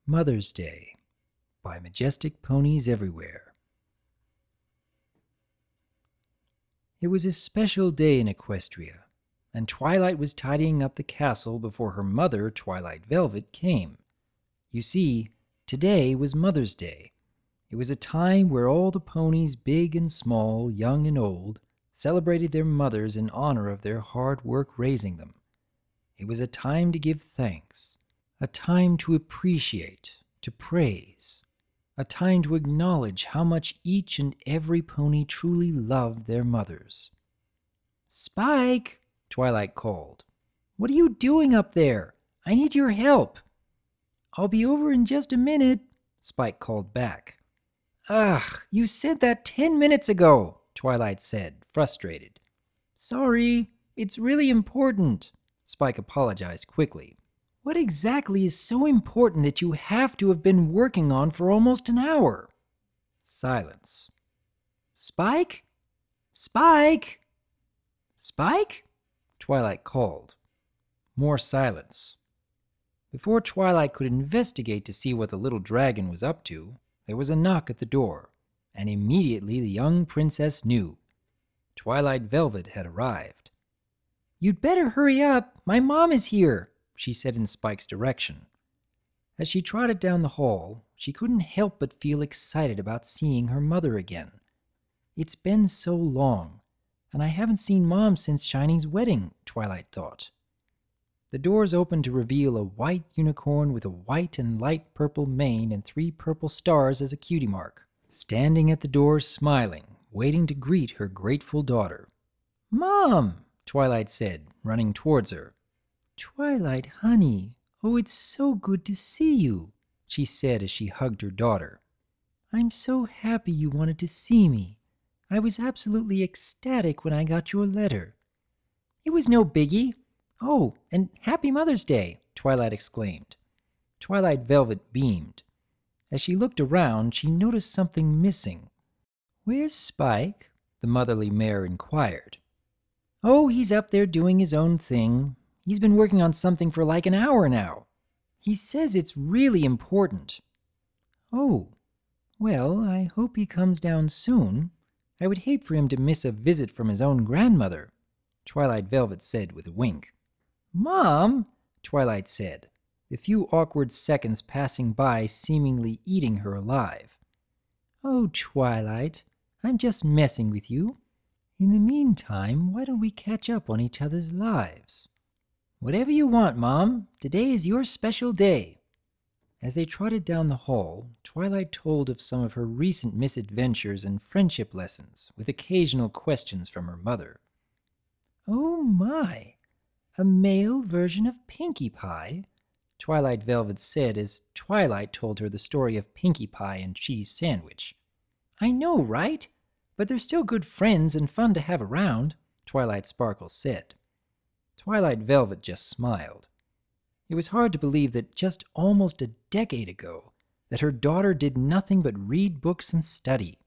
Mother's Day by Majestic Ponies Everywhere. It was a special day in Equestria, and Twilight was tidying up the castle before her mother, Twilight Velvet, came. You see, today was Mother's Day. It was a time where all the ponies, big and small, young and old, celebrated their mothers in honor of their hard work raising them. It was a time to give thanks, a time to appreciate, to praise, a time to acknowledge how much each and every pony truly loved their mothers. "Spike!" Twilight called. "What are you doing up there? I need your help." "I'll be over in just a minute," Spike called back. "Ugh, you said that 10 minutes ago," Twilight said, frustrated. "Sorry, it's really important," Spike apologized quickly. "What exactly is so important that you have to have been working on for almost an hour?" Silence. "Spike? Spike? Spike?" Twilight called. More silence. Before Twilight could investigate to see what the little dragon was up to, there was a knock at the door, and immediately the young princess knew. Twilight Velvet had arrived. "You'd better hurry up, my mom is here," she said in Spike's direction. As she trotted down the hall, she couldn't help but feel excited about seeing her mother again. It's been so long, and I haven't seen Mom since Shiny's wedding, Twilight thought. The doors opened to reveal a white unicorn with a white and light purple mane and 3 purple stars as a cutie mark, standing at the door smiling, waiting to greet her grateful daughter. "Mom!" Twilight said, running towards her. "Twilight, honey, oh, it's so good to see you," she said as she hugged her daughter. "I'm so happy you wanted to see me. I was absolutely ecstatic when I got your letter." "It was no biggie. Oh, and Happy Mother's Day," Twilight exclaimed. Twilight Velvet beamed. As she looked around, she noticed something missing. "Where's Spike?" the motherly mare inquired. "Oh, he's up there doing his own thing. He's been working on something for like an hour now. He says it's really important." "Oh, well, I hope he comes down soon. I would hate for him to miss a visit from his own grandmother," Twilight Velvet said with a wink. "Mom," Twilight said, the few awkward seconds passing by seemingly eating her alive. "Oh, Twilight, I'm just messing with you. In the meantime, why don't we catch up on each other's lives?" "Whatever you want, Mom. Today is your special day." As they trotted down the hall, Twilight told of some of her recent misadventures and friendship lessons, with occasional questions from her mother. "Oh my, a male version of Pinkie Pie?" Twilight Velvet said as Twilight told her the story of Pinkie Pie and Cheese Sandwich. "I know, right? But they're still good friends and fun to have around," Twilight Sparkle said. Twilight Velvet just smiled. It was hard to believe that just almost a decade ago, that her daughter did nothing but read books and study,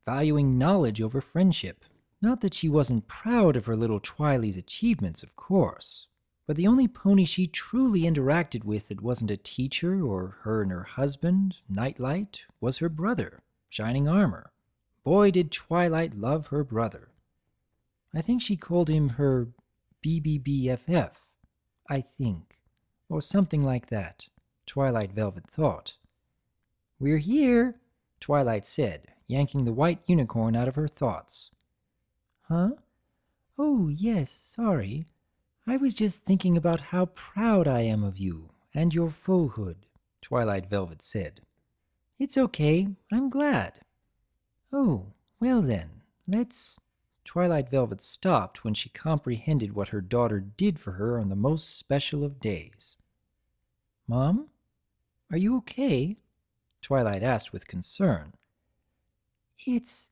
valuing knowledge over friendship. Not that she wasn't proud of her little Twily's achievements, of course, but the only pony she truly interacted with that wasn't a teacher or her and her husband, Nightlight, was her brother, Shining Armor. Boy, did Twilight love her brother. I think she called him her BBBFF, I think, or something like that, Twilight Velvet thought. "We're here," Twilight said, yanking the white unicorn out of her thoughts. "Huh? Oh, yes, sorry. I was just thinking about how proud I am of you and your foalhood," Twilight Velvet said. "It's okay, I'm glad." "Oh, well then, let's—" Twilight Velvet stopped when she comprehended what her daughter did for her on the most special of days. "Mom, are you okay?" Twilight asked with concern. It's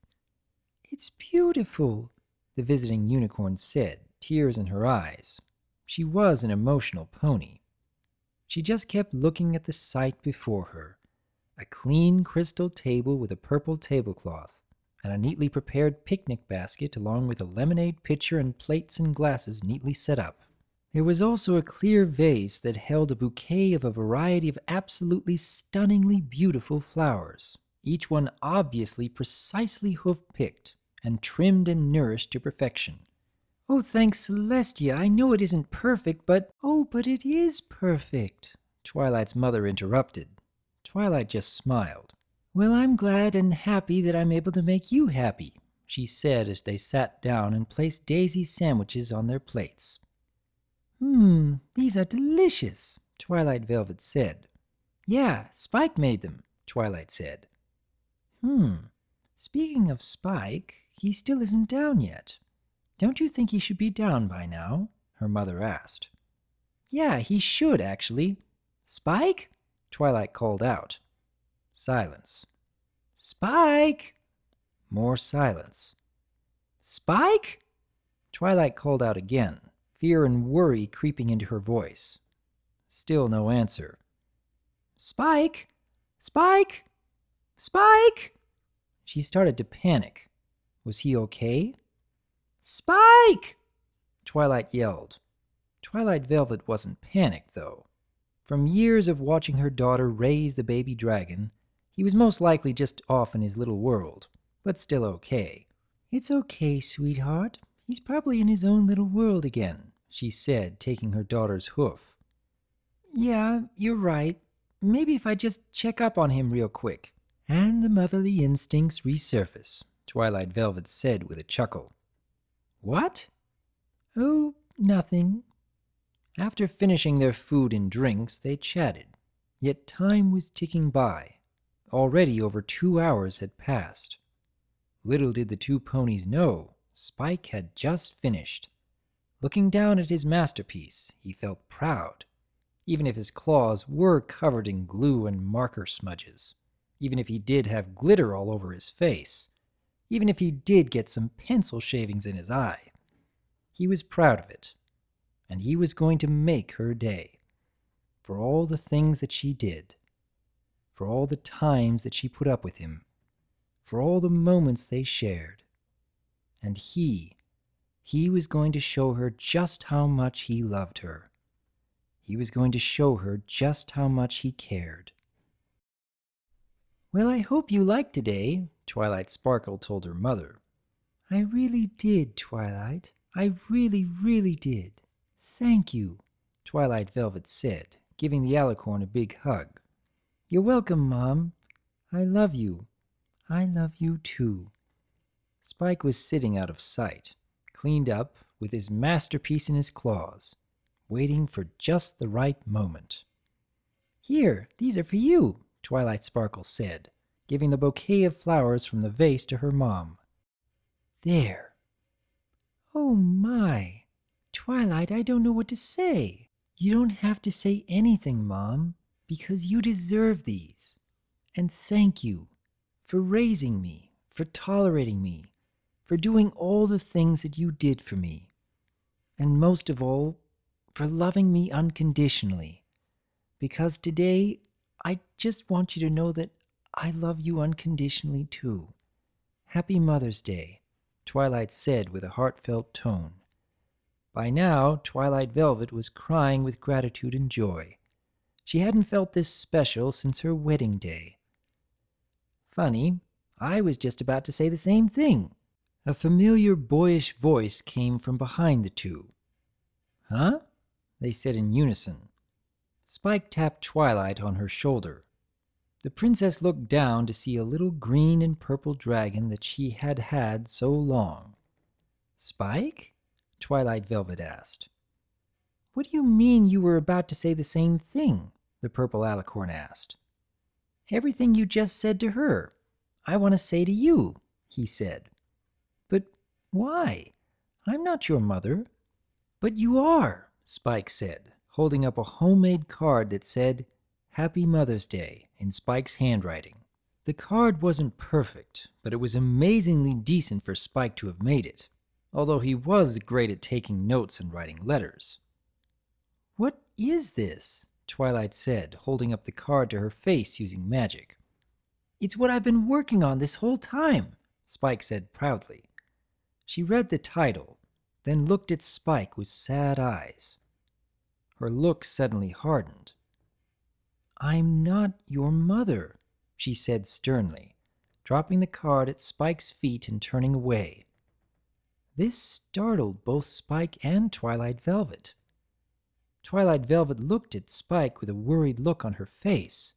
beautiful," the visiting unicorn said, tears in her eyes. She was an emotional pony. She just kept looking at the sight before her, a clean crystal table with a purple tablecloth, and a neatly prepared picnic basket along with a lemonade pitcher and plates and glasses neatly set up. There was also a clear vase that held a bouquet of a variety of absolutely stunningly beautiful flowers, each one obviously precisely hoof-picked and trimmed and nourished to perfection. "Oh, thanks, Celestia. I know it isn't perfect, but—" "Oh, but it is perfect," Twilight's mother interrupted. Twilight just smiled. "Well, I'm glad and happy that I'm able to make you happy," she said as they sat down and placed Daisy's sandwiches on their plates. These are delicious," Twilight Velvet said. "Yeah, Spike made them," Twilight said. Speaking of Spike, he still isn't down yet. Don't you think he should be down by now?" her mother asked. "Yeah, he should, actually. Spike?" Twilight called out. Silence. "Spike!" More silence. "Spike?" Twilight called out again, fear and worry creeping into her voice. Still no answer. "Spike! Spike! Spike!" She started to panic. Was he okay? "Spike!" Twilight yelled. Twilight Velvet wasn't panicked, though. From years of watching her daughter raise the baby dragon, he was most likely just off in his little world, but still okay. "It's okay, sweetheart. He's probably in his own little world again," she said, taking her daughter's hoof. "Yeah, you're right. Maybe if I just check up on him real quick." "And the motherly instincts resurface," Twilight Velvet said with a chuckle. "What?" "Oh, nothing." After finishing their food and drinks, they chatted. Yet time was ticking by. Already over 2 hours had passed. Little did the two ponies know, Spike had just finished. Looking down at his masterpiece, he felt proud, even if his claws were covered in glue and marker smudges, even if he did have glitter all over his face, even if he did get some pencil shavings in his eye. He was proud of it, and he was going to make her day. For all the things that she did, for all the times that she put up with him, for all the moments they shared. And he was going to show her just how much he loved her. He was going to show her just how much he cared. "Well, I hope you liked today," Twilight Sparkle told her mother. "I really did, Twilight. I really, really did. Thank you," Twilight Velvet said, giving the alicorn a big hug. "You're welcome, Mom. I love you. I love you too." Spike was sitting out of sight, cleaned up, with his masterpiece in his claws, waiting for just the right moment. "Here, these are for you," Twilight Sparkle said, giving the bouquet of flowers from the vase to her mom. "There." "Oh my! Twilight, I don't know what to say." "You don't have to say anything, Mom, because you deserve these. And thank you for raising me, for tolerating me, for doing all the things that you did for me. And most of all, for loving me unconditionally. Because today, I just want you to know that I love you unconditionally too. Happy Mother's Day," Twilight said with a heartfelt tone. By now, Twilight Velvet was crying with gratitude and joy. She hadn't felt this special since her wedding day. "Funny, I was just about to say the same thing." A familiar boyish voice came from behind the two. "Huh?" they said in unison. Spike tapped Twilight on her shoulder. The princess looked down to see a little green and purple dragon that she had had so long. "Spike?" Twilight Velvet asked. "What do you mean you were about to say the same thing?" the purple alicorn asked. "Everything you just said to her, I want to say to you," he said. "But why? I'm not your mother." "But you are," Spike said, holding up a homemade card that said, "Happy Mother's Day," in Spike's handwriting. The card wasn't perfect, but it was amazingly decent for Spike to have made it, although he was great at taking notes and writing letters. "What is this?" Twilight said, holding up the card to her face using magic. "It's what I've been working on this whole time," Spike said proudly. She read the title, then looked at Spike with sad eyes. Her look suddenly hardened. "I'm not your mother," she said sternly, dropping the card at Spike's feet and turning away. This startled both Spike and Twilight Velvet. Twilight Velvet looked at Spike with a worried look on her face,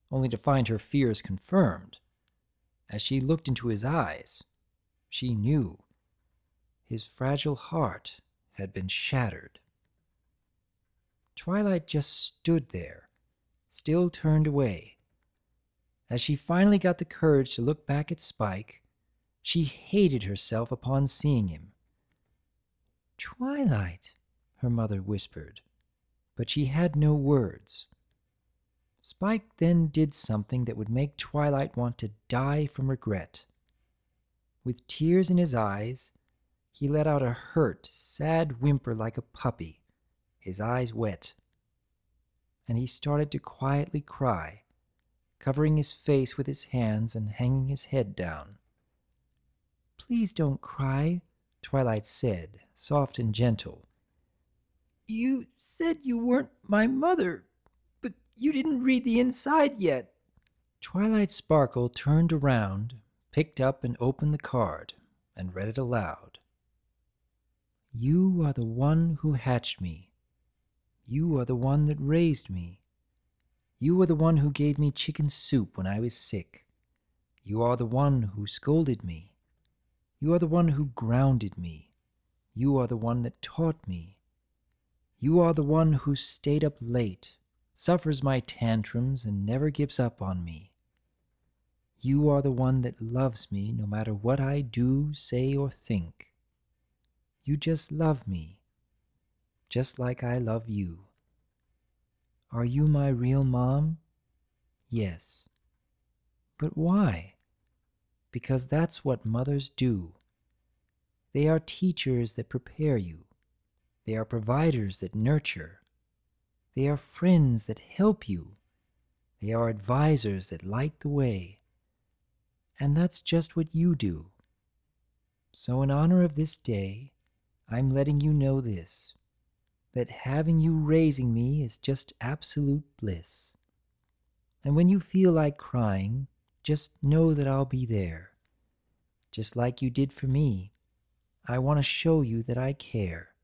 only to find her fears confirmed. As she looked into his eyes, she knew his fragile heart had been shattered. Twilight just stood there, still turned away. As she finally got the courage to look back at Spike, she hated herself upon seeing him. "Twilight," her mother whispered, but she had no words. Spike then did something that would make Twilight want to die from regret. With tears in his eyes, he let out a hurt, sad whimper like a puppy, his eyes wet. And he started to quietly cry, covering his face with his hands and hanging his head down. "Please don't cry," Twilight said, soft and gentle. "You said you weren't my mother, but you didn't read the inside yet." Twilight Sparkle turned around, picked up and opened the card, and read it aloud. "You are the one who hatched me. You are the one that raised me. You are the one who gave me chicken soup when I was sick. You are the one who scolded me. You are the one who grounded me. You are the one that taught me. You are the one who stayed up late, suffers my tantrums, and never gives up on me. You are the one that loves me no matter what I do, say, or think. You just love me, just like I love you. Are you my real mom? Yes. But why? Because that's what mothers do. They are teachers that prepare you. They are providers that nurture. They are friends that help you. They are advisors that light the way. And that's just what you do. So in honor of this day, I'm letting you know this, that having you raising me is just absolute bliss. And when you feel like crying, just know that I'll be there. Just like you did for me, I want to show you that I care.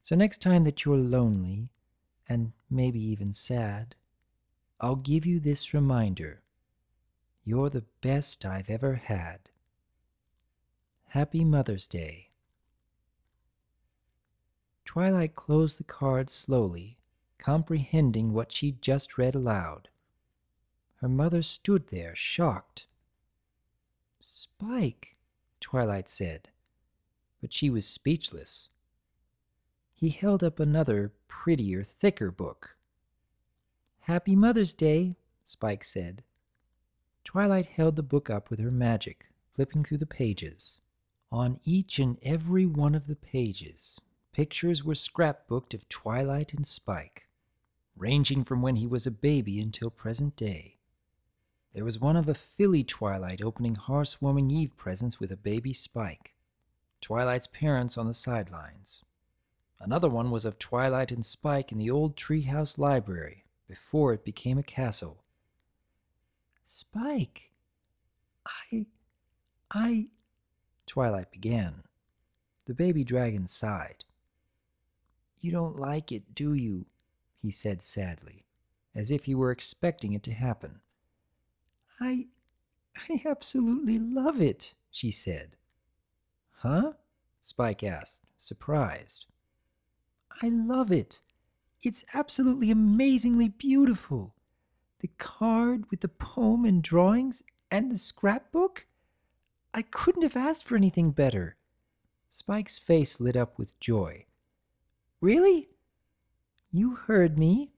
So next time that you're lonely, and maybe even sad, I'll give you this reminder. You're the best I've ever had. Happy Mother's Day." Twilight closed the card slowly, comprehending what she'd just read aloud. Her mother stood there, shocked. "Spike," Twilight said, but she was speechless. He held up another, prettier, thicker book. "Happy Mother's Day," Spike said. Twilight held the book up with her magic, flipping through the pages. On each and every one of the pages, pictures were scrapbooked of Twilight and Spike, ranging from when he was a baby until present day. There was one of a filly Twilight opening Hearthwarming Eve presents with a baby Spike, Twilight's parents on the sidelines. Another one was of Twilight and Spike in the old treehouse library before it became a castle. "Spike, I, Twilight began. The baby dragon sighed. "You don't like it, do you?" he said sadly, as if he were expecting it to happen. I absolutely love it," she said. "Huh?" Spike asked, surprised. "I love it. It's absolutely amazingly beautiful. The card with the poem and drawings and the scrapbook? I couldn't have asked for anything better." Spike's face lit up with joy. "Really? You heard me.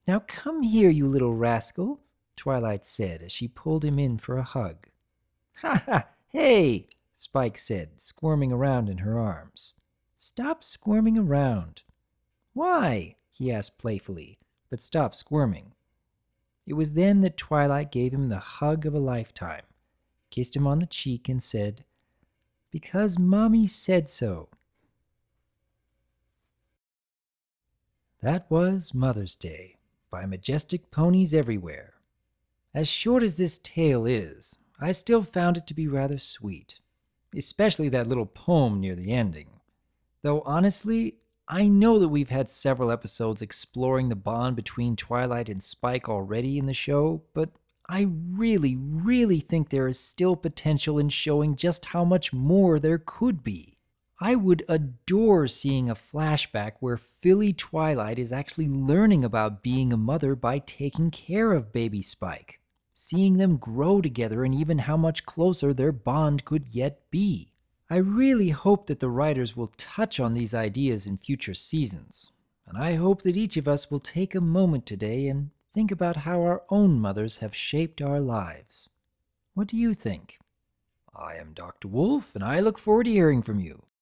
Now come here, you little rascal," Twilight said as she pulled him in for a hug. "Ha ha! Hey!" Spike said, squirming around in her arms. "Stop squirming around." "Why?" he asked playfully, but stopped squirming. It was then that Twilight gave him the hug of a lifetime, kissed him on the cheek, and said, "Because Mommy said so." That was Mother's Day by Majestic Ponies Everywhere. As short as this tale is, I still found it to be rather sweet, especially that little poem near the ending. Though honestly, I know that we've had several episodes exploring the bond between Twilight and Spike already in the show, but I really think there is still potential in showing just how much more there could be. I would adore seeing a flashback where Philly Twilight is actually learning about being a mother by taking care of baby Spike, seeing them grow together and even how much closer their bond could yet be. I really hope that the writers will touch on these ideas in future seasons, and I hope that each of us will take a moment today and think about how our own mothers have shaped our lives. What do you think? I am Dr. Wolf, and I look forward to hearing from you.